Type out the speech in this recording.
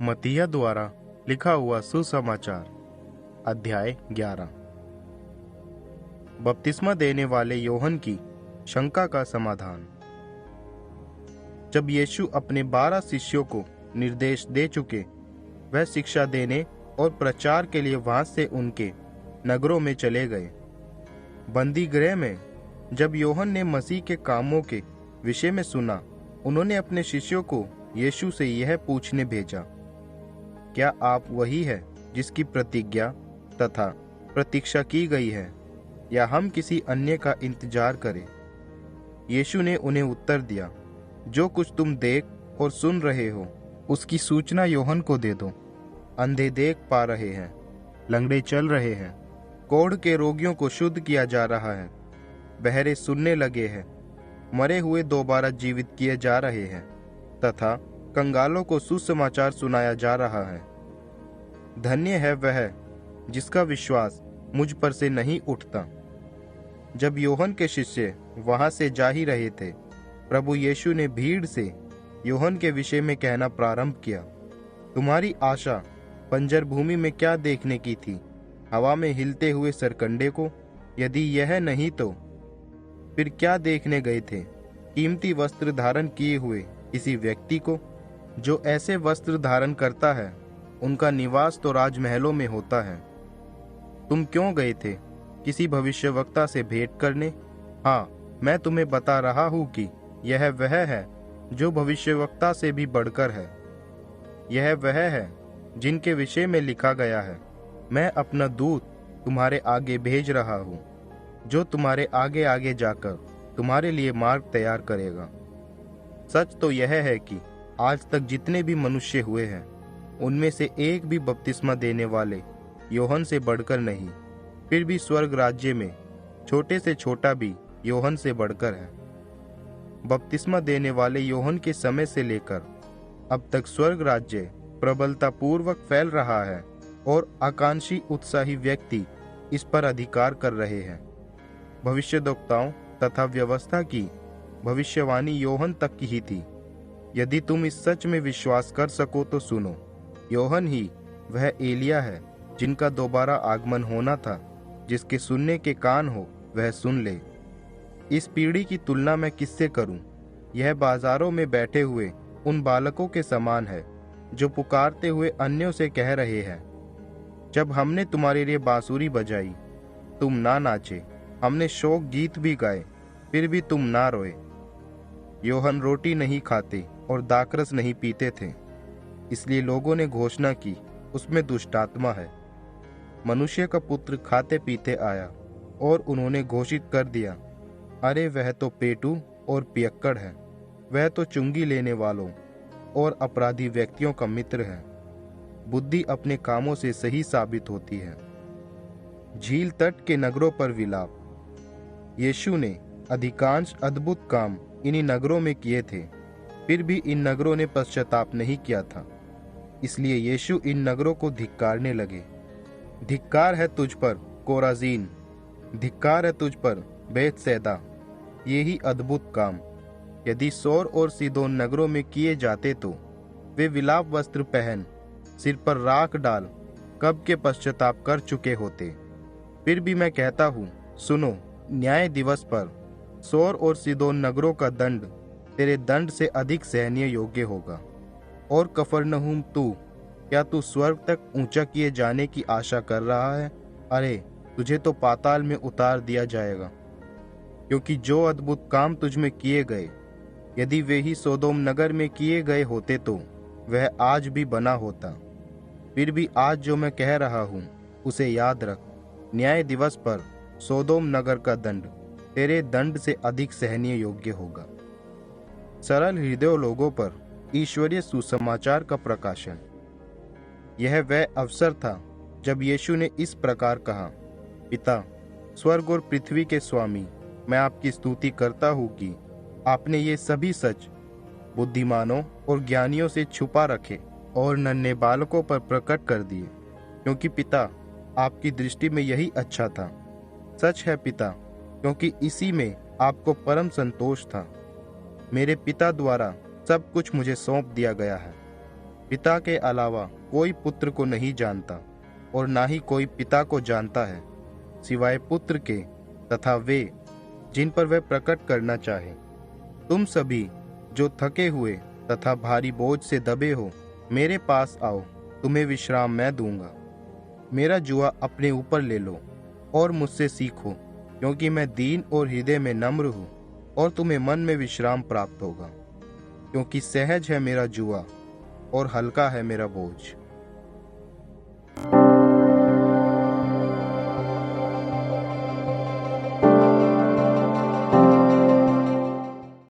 मत्तियाह द्वारा लिखा हुआ सुसमाचार अध्याय 11। बपतिस्मा देने वाले योहन की शंका का समाधान। जब यीशु अपने 12 शिष्यों को निर्देश दे चुके, वह शिक्षा देने और प्रचार के लिए वहां से उनके नगरों में चले गए। बंदी गृह में जब योहन ने मसीह के कामों के विषय में सुना, उन्होंने अपने शिष्यों को यीशु से यह पूछने भेजा, क्या आप वही है जिसकी प्रतिज्ञा तथा प्रतीक्षा की गई है, या हम किसी अन्य का इंतजार करें? यीशु ने उन्हें उत्तर दिया, जो कुछ तुम देख और सुन रहे हो, उसकी सूचना योहन को दे दो। अंधे देख पा रहे हैं, लंगड़े चल रहे हैं, कोढ़ के रोगियों को शुद्ध किया जा रहा है, बहरे सुनने लगे हैं, मरे हुए दोबारा जीवित किए जा रहे हैं, तथा कंगालों को सुसमाचार सुनाया जा रहा है। धन्य है वह जिसका विश्वास मुझ पर से नहीं उठता। जब योहन के शिष्य वहां से जा ही रहे थे, प्रभु यीशु ने भीड़ से योहन के विषय में कहना प्रारंभ किया, तुम्हारी आशा बंजर भूमि में क्या देखने की थी? हवा में हिलते हुए सरकंडे को? यदि यह नहीं तो फिर क्या देखने गए थे? कीमती वस्त्र धारण किए हुए किसी व्यक्ति को? जो ऐसे वस्त्र धारण करता है, उनका निवास तो राजमहलों में होता है। तुम क्यों गए थे? किसी भविष्यवक्ता से भेंट करने? हाँ, मैं तुम्हें बता रहा हूं कि यह वह है जो भविष्यवक्ता से भी बढ़कर है। यह वह है जिनके विषय में लिखा गया है, मैं अपना दूत तुम्हारे आगे भेज रहा हूं, जो तुम्हारे आगे आगे जाकर तुम्हारे लिए मार्ग तैयार करेगा। सच तो यह है कि आज तक जितने भी मनुष्य हुए हैं, उनमें से एक भी बपतिस्मा देने वाले योहन से बढ़कर नहीं, फिर भी स्वर्ग राज्य में छोटे से छोटा भी योहन से बढ़कर है। बपतिस्मा देने वाले योहन के समय से लेकर अब तक स्वर्ग राज्य प्रबलता पूर्वक फैल रहा है और आकांक्षी उत्साही व्यक्ति इस पर अधिकार कर रहे हैं। भविष्यद्वक्ताओं तथा व्यवस्था की भविष्यवाणी योहन तक की ही थी। यदि तुम इस सच में विश्वास कर सको तो सुनो, योहन ही वह एलिया है जिनका दोबारा आगमन होना था। जिसके सुनने के कान हो वह सुन ले। इस पीढ़ी की तुलना मैं किससे करूं? यह बाजारों में बैठे हुए उन बालकों के समान है जो पुकारते हुए अन्यों से कह रहे हैं, जब हमने तुम्हारे लिए बांसुरी बजाई तुम ना नाचे, हमने शोक गीत भी गाए फिर भी तुम ना रोए। योहन रोटी नहीं खाते और दाखरस नहीं पीते थे, इसलिए लोगों ने घोषणा की, उसमें दुष्टात्मा है। मनुष्य का पुत्र खाते पीते आया और उन्होंने घोषित कर दिया, अरे वह तो पेटू और पियक्कड़ है, वह तो चुंगी लेने वालों और अपराधी व्यक्तियों का मित्र है। बुद्धि अपने कामों से सही साबित होती है। झील तट के नगरों पर विलाप। यीशु ने अधिकांश अद्भुत काम इन्हीं नगरों में किए थे, फिर भी इन नगरों ने पश्चाताप नहीं किया था। इसलिए यीशु इन नगरों को धिक्कारने लगे। धिक्कार है तुझ पर कोराजीन, धिक्कार है तुझ पर बेतसैदा। ये ही अद्भुत काम यदि सोर और सीदोन नगरों में किए जाते तो वे विलाप वस्त्र पहन, सिर पर राख डाल कब के पश्चाताप कर चुके होते। फिर भी मैं कहता हूँ, सुनो, न्याय दिवस पर सोर और सीदोन नगरों का दंड तेरे दंड से अधिक सहनीय योग्य होगा। और कफरनहूम क्या तू स्वर्ग तक ऊंचा किए जाने की आशा कर रहा है? अरे, तुझे तो पाताल में उतार दिया जाएगा। क्योंकि जो अद्भुत काम तुझ में किए गए, यदि वे ही सोदोम नगर में किए गए होते तो वह आज भी बना होता। फिर भी आज जो मैं कह रहा हूँ उसे याद रख, न्याय दिवस पर सोदोम नगर का दंड तेरे दंड से अधिक सहनीय योग्य होगा। सरल हृदय लोगों पर ईश्वरीय सुसमाचार का प्रकाशन। यह वह अवसर था जब यीशु ने इस प्रकार कहा, पिता, स्वर्ग और पृथ्वी के स्वामी, मैं आपकी स्तुति करता हूँ कि आपने ये सभी सच बुद्धिमानों और ज्ञानियों से छुपा रखे और नन्हे बालकों पर प्रकट कर दिए, क्योंकि पिता, आपकी दृष्टि में यही अच्छा था। सच है पिता, क्योंकि इसी में आपको परम संतोष था। मेरे पिता द्वारा सब कुछ मुझे सौंप दिया गया है। पिता के अलावा कोई पुत्र को नहीं जानता और ना ही कोई पिता को जानता है सिवाय पुत्र के तथा वे जिन पर वह प्रकट करना चाहे। तुम सभी जो थके हुए तथा भारी बोझ से दबे हो, मेरे पास आओ, तुम्हें विश्राम मैं दूंगा। मेरा जुआ अपने ऊपर ले लो और मुझसे सीखो, क्योंकि मैं दीन और हृदय में नम्र हूँ, और तुम्हें मन में विश्राम प्राप्त होगा। क्योंकि सहज है मेरा जुआ और हल्का है मेरा बोझ।